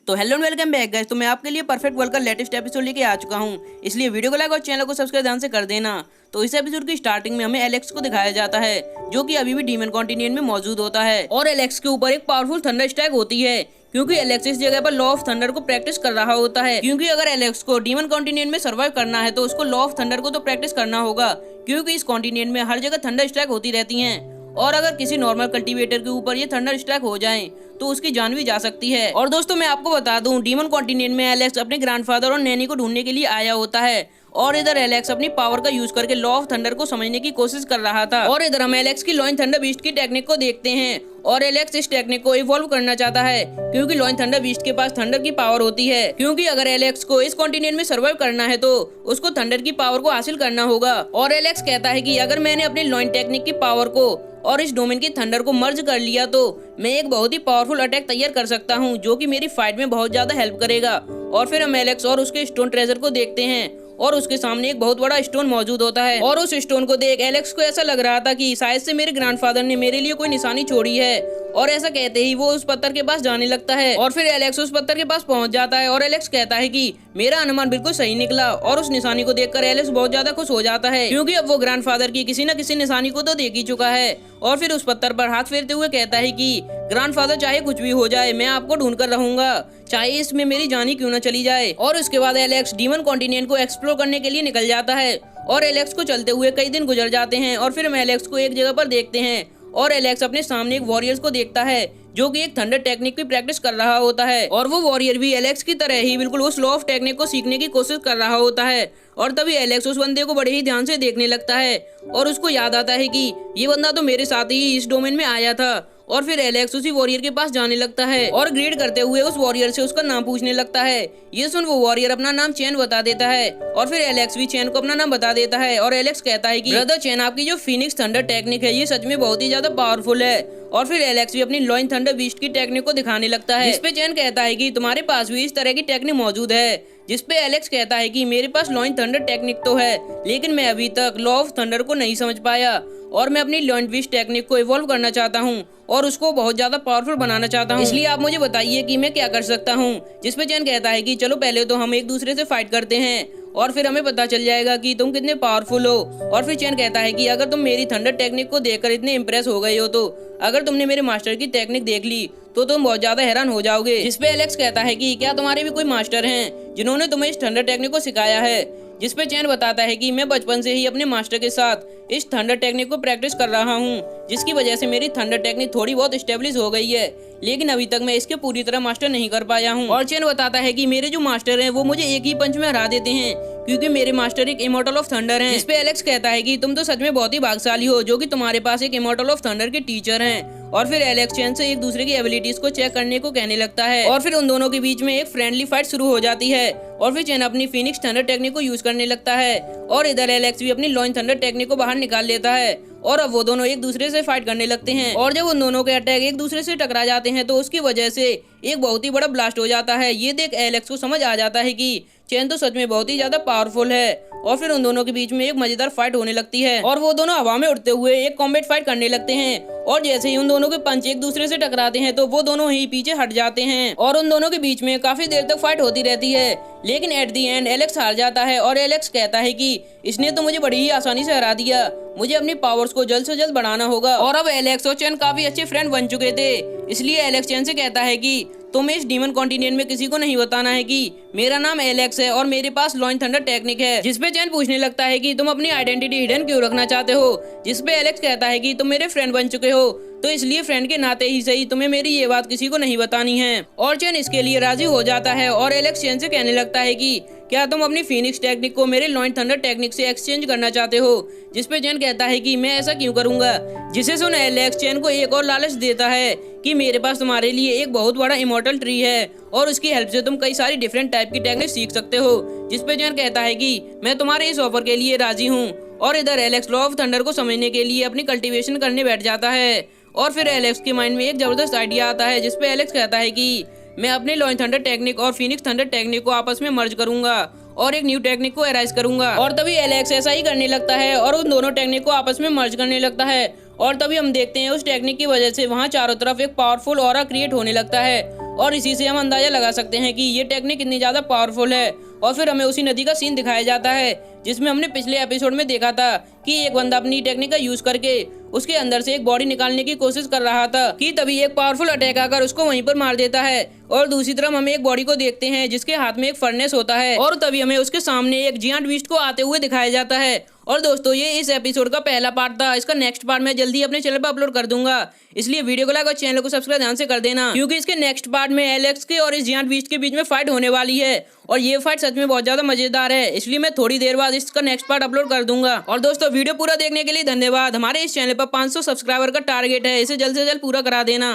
तो hello and welcome back guys. तो मैं आपके लिए परफेक्ट वर्ल्ड का लेटेस्ट एपिसोड लेके आ चुका हूँ, इसलिए वीडियो को लाइक और चैनल को सब्सक्राइब ध्यान से कर देना। तो इस एपिसोड की स्टार्टिंग में हमें एलेक्स को दिखाया जाता है, जो कि अभी भी डीमन कॉन्टिनेंट में मौजूद होता है और एलेक्स के ऊपर एक पावरफुल थंडर स्ट्राइक होती है, क्योंकि एलेक्स इस जगह पर लॉ ऑफ थंडर को प्रैक्टिस कर रहा होता है। क्योंकि अगर एलेक्स को डीमन कॉन्टिनेंट में सर्वाइव करना है तो उसको लॉ ऑफ थंडर को तो प्रैक्टिस करना होगा, क्योंकि इस कॉन्टिनेंट में हर जगह थंडर स्ट्राइक होती रहती हैं और अगर किसी नॉर्मल कल्टीवेटर के ऊपर ये थंडर स्ट्राइक हो जाए तो उसकी जान भी जा सकती है। और दोस्तों मैं आपको बता दूं, डीमन कॉन्टिनेंट में एलेक्स अपने ग्रैंडफादर और नैनी को ढूंढने के लिए आया होता है और इधर एलेक्स अपनी पावर का यूज करके लॉ ऑफ थंडर को समझने की कोशिश कर रहा था। और इधर हम एलेक्स की लॉइन थंडर बीस्ट की टेक्निक को देखते हैं और एलेक्स इस टेक्निक को इवॉल्व करना चाहता है, क्योंकि लॉइन थंडर बीस्ट के पास थंडर की पावर होती है। क्योंकि अगर एलेक्स को इस कॉन्टिनेंट में सर्वाइव करना है तो उसको थंडर की पावर को हासिल करना होगा। और एलेक्स कहता है कि अगर मैंने अपनी लॉइन टेक्निक की पावर को और इस डोमेन की थंडर को मर्ज कर लिया तो मैं एक बहुत ही पावरफुल अटैक तैयार कर सकता हूं, जो कि मेरी फाइट में बहुत ज्यादा हेल्प करेगा। और फिर हम एलेक्स और उसके स्टोन ट्रेजर को देखते हैं और उसके सामने एक बहुत बड़ा स्टोन मौजूद होता है और उस स्टोन को देख एलेक्स को ऐसा लग रहा था कि शायद से मेरे ग्रैंडफादर ने मेरे लिए कोई निशानी छोड़ी है। और ऐसा कहते ही वो उस पत्थर के पास जाने लगता है और फिर एलेक्स उस पत्थर के पास पहुंच जाता है और एलेक्स कहता है कि मेरा अनुमान बिल्कुल सही निकला। और उस निशानी को देखकर एलेक्स बहुत ज्यादा खुश हो जाता है, क्योंकि अब वो ग्रैंडफादर की किसी न किसी निशानी को तो देख ही चुका है। और फिर उस पत्थर पर हाथ फेरते हुए कहता है कि ग्रैंडफादर चाहे कुछ भी हो जाए मैं आपको ढूंढ कर रहूंगा, चाहे इसमें मेरी जान ही क्यों न चली जाए। और उसके बाद एलेक्स डीमन कॉन्टिनेंट को एक्सप्लोर करने के लिए निकल जाता है और एलेक्स को चलते हुए कई दिन गुजर जाते हैं। और फिर हम एलेक्स को एक जगह पर देखते हैं और एलेक्स अपने सामने एक वॉरियर्स को देखता है, जो कि एक थंडर टेक्निक की प्रैक्टिस कर रहा होता है और वो वॉरियर भी एलेक्स की तरह ही बिल्कुल उस लॉ ऑफ टेक्निक को सीखने की कोशिश कर रहा होता है। और तभी एलेक्स उस बंदे को बड़े ही ध्यान से देखने लगता है और उसको याद आता है कि ये बंदा तो मेरे साथ ही इस डोमेन में आया था। और फिर एलेक्स उसी वॉरियर के पास जाने लगता है और ग्रीड करते हुए उस वॉरियर से उसका नाम पूछने लगता है। ये सुन वो वॉरियर अपना नाम चैन बता देता है और फिर एलेक्स भी चैन को अपना नाम बता देता है और एलेक्स कहता है कि ब्रदर चैन, आपकी जो फीनिक्स थंडर टेक्निक है ये सच में बहुत ही ज्यादा पावरफुल है। और फिर एलेक्स भी अपनी लॉइन थंडर बीस्ट की टेक्निक को दिखाने लगता है, जिसपे चैन कहता है कि तुम्हारे पास भी इस तरह की टेक्निक मौजूद है। जिसपे एलेक्स कहता है कि मेरे पास लॉइन थंडर टेक्निक तो है, लेकिन मैं अभी तक लॉ ऑफ थंडर को नहीं समझ पाया और मैं अपनी लॉइन बीस्ट टेक्निक को इवॉल्व करना चाहता हूँ और उसको बहुत ज्यादा पावरफुल बनाना चाहता हूँ, इसलिए आप मुझे बताइए कि मैं क्या कर सकता हूँ। जिसपे चैन कहता है कि चलो पहले तो हम एक दूसरे से फाइट करते हैं और फिर हमें पता चल जाएगा कि तुम कितने पावरफुल हो। और फिर चैन कहता है कि अगर तुम मेरी थंडर टेक्निक को देखकर इतने इम्प्रेस हो गए हो तो अगर तुमने मेरे मास्टर की टेक्निक देख ली तो तुम बहुत ज्यादा हैरान हो जाओगे। जिसपे एलेक्स कहता है कि क्या तुम्हारे भी कोई मास्टर हैं जिन्होंने तुम्हें इस थंडर टेक्निक को सिखाया है। जिसपे चैन बताता है कि मैं बचपन से ही अपने मास्टर के साथ इस थंडर टेक्निक को प्रैक्टिस कर रहा हूँ, जिसकी वजह से मेरी थंडर टेक्निक थोड़ी बहुत स्टेब्लिश हो गई है, लेकिन अभी तक मैं इसके पूरी तरह मास्टर नहीं कर पाया हूँ। और चैन बताता है कि मेरे जो मास्टर हैं वो मुझे एक ही पंच में हरा देते हैं, क्योंकि मेरे मास्टर एक इमॉर्टल ऑफ थंडर हैं। जिसपे एलेक्स कहता है कि तुम तो सच में बहुत ही भाग्यशाली हो जो कि तुम्हारे पास एक इमॉर्टल ऑफ थंडर के टीचर हैं। और फिर एलेक्स चैन से एक दूसरे की एबिलिटीज को चेक करने को कहने लगता है और फिर उन दोनों के बीच में एक फ्रेंडली फाइट शुरू हो जाती है और फिर चैन अपनी फिनिक्स थंडर टेक्निक को यूज करने लगता है और इधर एलेक्स भी अपनी लॉइन थंडर टेक्निक को बाहर निकाल लेता है और अब वो दोनों एक दूसरे से फाइट करने लगते हैं। और जब उन दोनों के अटैक एक दूसरे से टकरा जाते हैं तो उसकी वजह से एक बहुत ही बड़ा ब्लास्ट हो जाता है। ये देख एलेक्स को समझ आ जाता है कि चैन तो सच में बहुत ही ज्यादा पावरफुल है और फिर उन दोनों के बीच में एक मजेदार फाइट होने लगती है और वो दोनों हवा में उड़ते हुए एक कॉम्बैट फाइट करने लगते हैं। और जैसे ही उन दोनों के पंच एक दूसरे से टकराते हैं तो वो दोनों ही पीछे हट जाते हैं और उन दोनों के बीच में काफी देर तक फाइट होती रहती है, लेकिन एट दी एंड एलेक्स हार जाता है और एलेक्स कहता है कि इसने तो मुझे बड़ी ही आसानी से हरा दिया, मुझे अपनी पावर्स को जल्द से जल्द बढ़ाना होगा। और अब एलेक्स और चैन काफी अच्छे फ्रेंड बन चुके थे, इसलिए एलेक्स चैन से कहता है कि तुम्हें इस डीमन कॉन्टिनेंट में किसी को नहीं बताना है कि मेरा नाम एलेक्स है और मेरे पास लॉइन थंडर टेक्निक है। जिसपे चैन पूछने लगता है कि तुम अपनी आइडेंटिटी हिडन क्यों रखना चाहते हो। जिसपे एलेक्स कहता है कि तुम मेरे फ्रेंड बन चुके हो तो इसलिए फ्रेंड के नाते ही सही तुम्हें मेरी ये बात किसी को नहीं बतानी है। और चैन इसके लिए राजी हो जाता है और एलेक्स चैन से कहने लगता है कि क्या तुम अपनी फिनिक्स टेक्निक को मेरे लॉइन थंडर टेक्निक से एक्सचेंज करना चाहते हो। जिसपे चैन कहता है कि मैं ऐसा क्यों करूंगा। जिसे सुन एलेक्स चैन को एक और लालच देता है कि मेरे पास तुम्हारे लिए एक बहुत बड़ा इमॉर्टल ट्री है और उसकी हेल्प से तुम कई सारी डिफरेंट टाइप की टेक्निक सीख सकते हो। जिसपे चैन कहता है कि मैं तुम्हारे इस ऑफर के लिए राजी हूँ और इधर एलेक्स लॉ ऑफ थंडर को समझने के लिए अपनी कल्टीवेशन करने बैठ जाता है। और फिर एलेक्स के माइंड में एक जबरदस्त आइडिया आता है, जिसपे एलेक्स कहता है कि मैं अपने लॉइन थंडर टेक्निक और फिनिक्स थंडर टेक्निक को आपस में मर्ज करूंगा और एक न्यू टेक्निक को एराइज करूंगा। और तभी एलेक्स ऐसा ही करने लगता है और उन दोनों टेक्निक को आपस में मर्ज करने लगता है और तभी हम देखते हैं उस टेक्निक की वजह से वहाँ चारों तरफ एक पावरफुल ऑरा क्रिएट होने लगता है और इसी से हम अंदाजा लगा सकते हैं कि ये टेक्निक कितनी ज्यादा पावरफुल है। और फिर हमें उसी नदी का सीन दिखाया जाता है जिसमें हमने पिछले एपिसोड में देखा था कि एक बंदा अपनी टेक्निक का यूज करके उसके अंदर से एक बॉडी निकालने की कोशिश कर रहा था कि तभी एक पावरफुल अटैक आकर उसको वहीं पर मार देता है। और दूसरी तरफ हमें एक बॉडी को देखते हैं जिसके हाथ में एक फर्नेस होता है और तभी हमें उसके सामने एक जियांट बीस्ट को आते हुए दिखाया जाता है। और दोस्तों ये इस एपिसोड का पहला पार्ट था। इसका नेक्स्ट पार्ट मैं जल्दी अपने चैनल पर अपलोड कर दूंगा, इसलिए वीडियो को लाइक और चैनल को सब्सक्राइब ध्यान से कर देना, क्योंकि इसके नेक्स्ट पार्ट में एलेक्स के और इस जियांट बीस्ट के बीच में फाइट होने वाली है और ये फाइट सच में बहुत ज्यादा मजेदार है। इसलिए मैं थोड़ी देर बाद इसका नेक्स्ट पार्ट अपलोड कर दूंगा। और दोस्तों वीडियो पूरा देखने के लिए धन्यवाद। हमारे इस चैनल पर 500 सब्सक्राइबर का टारगेट है, इसे जल्द से जल्द पूरा करा देना।